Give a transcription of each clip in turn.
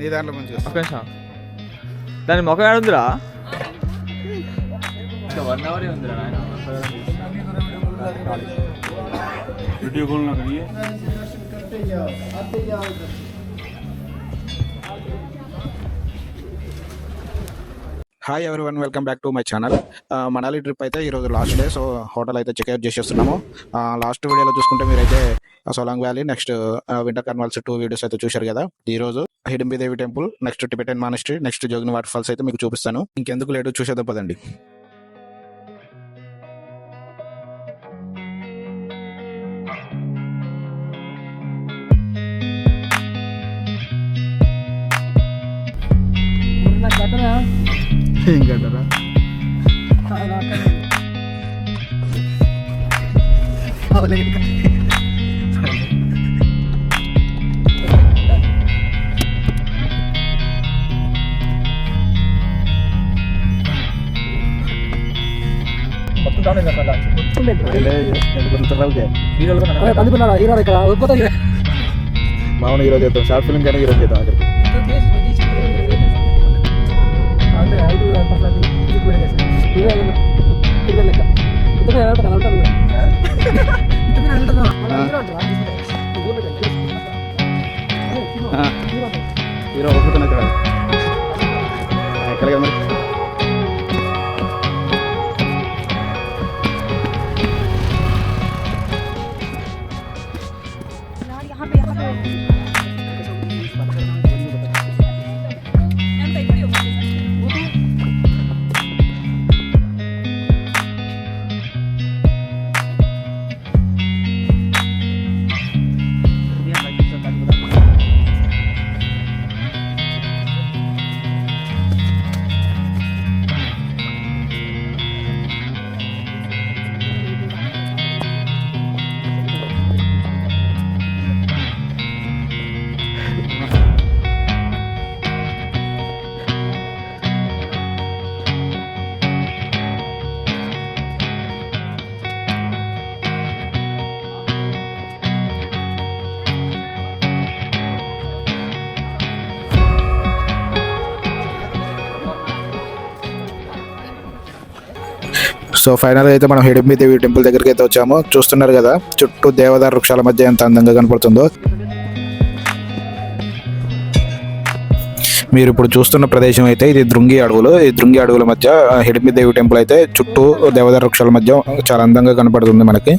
నీ దాంట్లో మంచిగా ఒక నిమిషం. దాని మొక్క ఏడు ఉందిరా? 1 hour ఉందిరా నాయన. वीडियो खोलना करिए. Hi everyone, welcome back to my channel. Manali trip అయితే ఈరోజు లాస్ట్ డే. సో హోటల్ అయితే చెక్అవుట్ చేసేస్తున్నాము. లాస్ట్ వీడియోలో చూసుకుంటే మీరైతే Solang valley, next winter carnivals 2 videos అయితే చూశారు కదా. ఈరోజు Hidimbi Devi temple, next Tibetan monastery, next Jogini water falls అయితే మీకు చూపిస్తాను. ఇంకెందుకు లేటు, చూసేద్దాం పదండి. ఏం కట్టరా? మామూలు ఈరోజు చేద్దాం, షార్ట్ ఫిల్మ్ కానీ ఈరోజు చేద్దాం. అక్కడికి హీరో ఒప్పుతున్నా ఇక్కడ ఎక్కడ మరి. సో ఫైనల్గా అయితే మనం హిడింబి దేవి టెంపుల్ దగ్గరికి అయితే వచ్చాము. చూస్తున్నారు కదా చుట్టూ దేవదారు వృక్షాల మధ్య ఎంత అందంగా కనపడుతుందో. మీరు ఇప్పుడు చూస్తున్న ప్రదేశం అయితే ఇది దృంగి అడవులు. ఈ దృంగి అడవుల మధ్య హిడింబి దేవి టెంపుల్ అయితే చుట్టూ దేవదారు వృక్షాల మధ్య చాలా అందంగా కనపడుతుంది మనకి.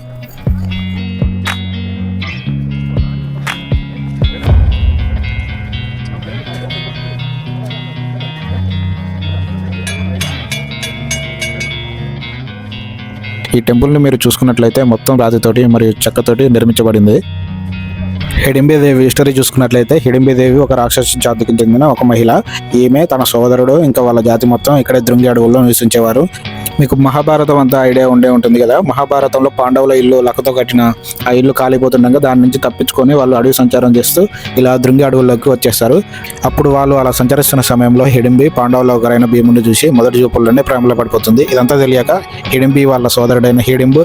ఈ టెంపుల్ని మీరు చూసుకున్నట్లయితే మొత్తం రాతితోటి మరియు చెక్కతోటి నిర్మించబడింది. హిడింబి దేవి హిస్టరీ చూసుకున్నట్లయితే హిడింబి దేవి ఒక రాక్షస జాతికి చెందిన ఒక మహిళ. ఈమె తన సోదరుడు ఇంకా వాళ్ళ జాతి మొత్తం ఇక్కడే దృంగి అడవుల్లో నివసించేవారు. మీకు మహాభారతం అంతా ఐడియా ఉంటుంది కదా. మహాభారతంలో పాండవుల ఇల్లు లక్కతో కట్టిన ఆ ఇల్లు కాలిపోతుండగా దాని నుంచి తప్పించుకొని వాళ్ళు అడవి సంచారం చేస్తూ ఇలా దృంగి అడవుల్లోకి వచ్చేస్తారు. అప్పుడు వాళ్ళు అలా సంచరిస్తున్న సమయంలో హిడింబి పాండవుల ఒకరైన భీముని చూసి మొదటి చూపుల్లోనే ప్రేమలో పడిపోతుంది. ఇదంతా తెలియక హిడింబి వాళ్ళ సోదరుడైన హిడింబు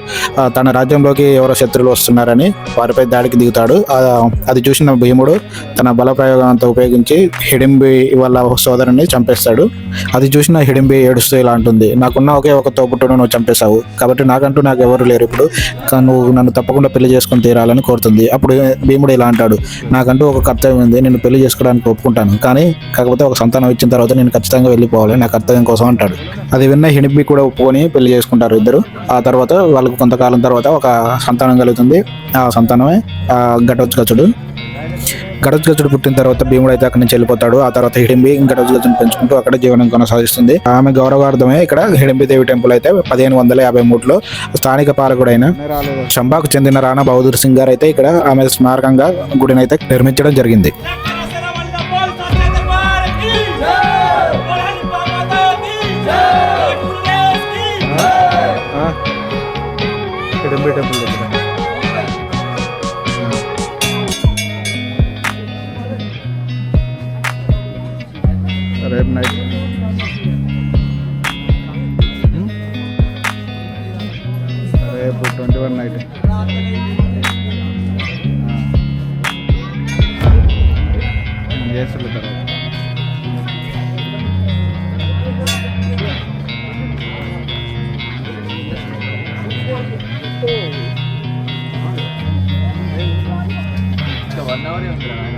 తన రాజ్యంలోకి ఎవరో శత్రువులు వస్తున్నారని వారిపై దాడికి దిగుతాడు. అది చూసిన భీముడు తన బల ప్రయోగంతో ఉపయోగించి హిడింబి వాళ్ళ సోదరుని చంపేస్తాడు. అది చూసిన హిడింబి ఏడుస్తూ ఇలా అంటుంది, నాకున్న ఒకే ఒక తోబుట్టును నువ్వు చంపేశావు కాబట్టి నాకు ఎవరు లేరు, ఇప్పుడు నువ్వు నన్ను తప్పకుండా పెళ్లి చేసుకుని తీరాలని కోరుతుంది. అప్పుడు భీముడు ఇలా అంటాడు, నాకంటూ ఒక కర్తవ్యం ఉంది, నేను పెళ్లి చేసుకోవడానికి ఒప్పుకుంటాను, కాకపోతే ఒక సంతానం ఇచ్చిన తర్వాత నేను ఖచ్చితంగా వెళ్ళిపోవాలి నా కర్తవ్యం కోసం అంటాడు. అది విన్న హిడింబి కూడా ఒప్పుకొని పెళ్లి చేసుకుంటారు ఇద్దరు. ఆ తర్వాత వాళ్ళకు కొంతకాలం తర్వాత ఒక సంతానం కలుగుతుంది. ఆ సంతానమే ఘటోత్కచుడు. ఘటోత్కచుడు పుట్టిన తర్వాత భీముడు అయితే అక్కడి నుంచి వెళ్ళిపోతాడు. ఆ తర్వాత హిడింబి ఘటోత్కచుని పెంచుకుంటూ అక్కడ జీవనం కొనసాగిస్తుంది. ఆమె గౌరవార్థమే ఇక్కడ హిడింబి దేవి టెంపుల్ అయితే 1553లో స్థానిక పాలకుడైన చంబాకు చెందిన రాణా బహదూర్ సింగ్ గారు అయితే ఇక్కడ ఆమె స్మారకంగా గుడిని అయితే నిర్మించడం జరిగింది. హిడింబి టెంపుల్ రేపు నైట్ రేపు 21 నైట్ చేస్తారు తర్వాత ఇంకా 1 అవరే ఉందిరా నాయన.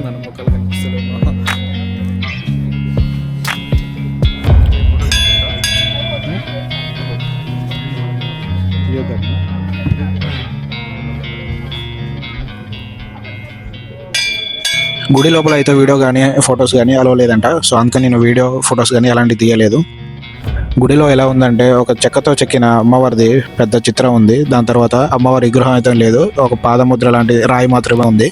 మన మొక్కలు కనిపిస్తలేవు. గుడి లోపల అయితే వీడియో కానీ ఫొటోస్ కానీ అలవ లేదంట. సో అందుకని నేను వీడియో ఫొటోస్ కానీ అలాంటివి తీయలేదు. గుడిలో ఎలా ఉందంటే ఒక చెక్కతో చెక్కిన అమ్మవారిది పెద్ద చిత్రం ఉంది. దాని తర్వాత అమ్మవారి విగ్రహం అయితే లేదు, ఒక పాదముద్ర లాంటి రాయి మాత్రమే ఉంది.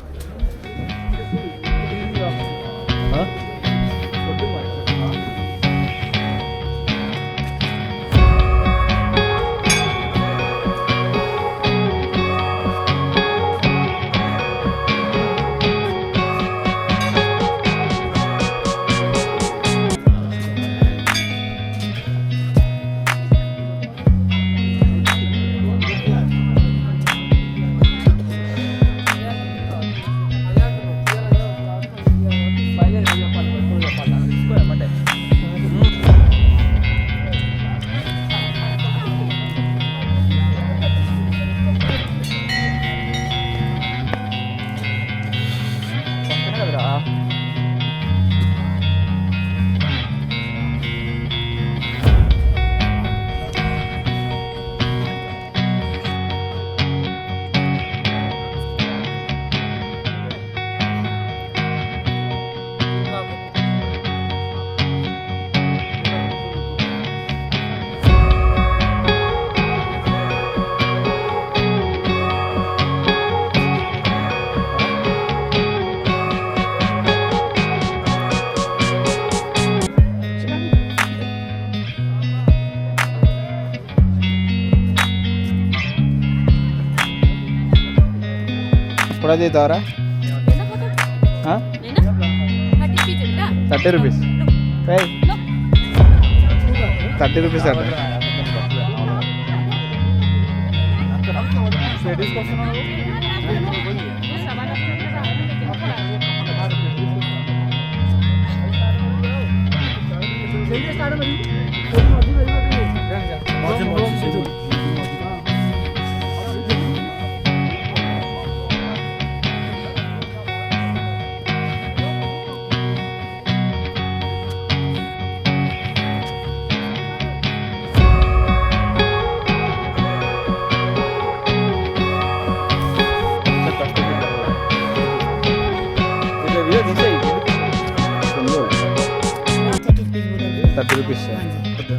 ఇప్పుడు అది ద్వారా 30 రూపీస్ 30 రూపీస్ అంట.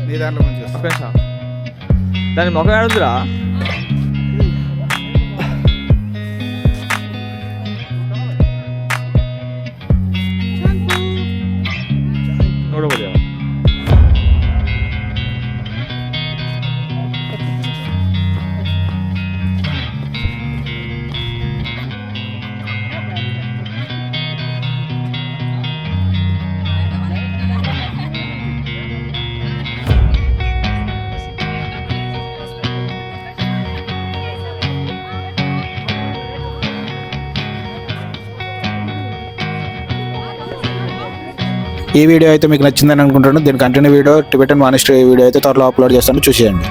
నీ దాంట్లో మంచిగా దాని మొక్క ఆడుందిరా. ನೋಡಬಹುದು. ఈ వీడియో అయితే మీకు నచ్చిందని అనుకుంటున్నాను. దీని continue video Tibetan monastery video అయితే త్వరలో అప్లోడ్ చేస్తాను, చూసేయండి.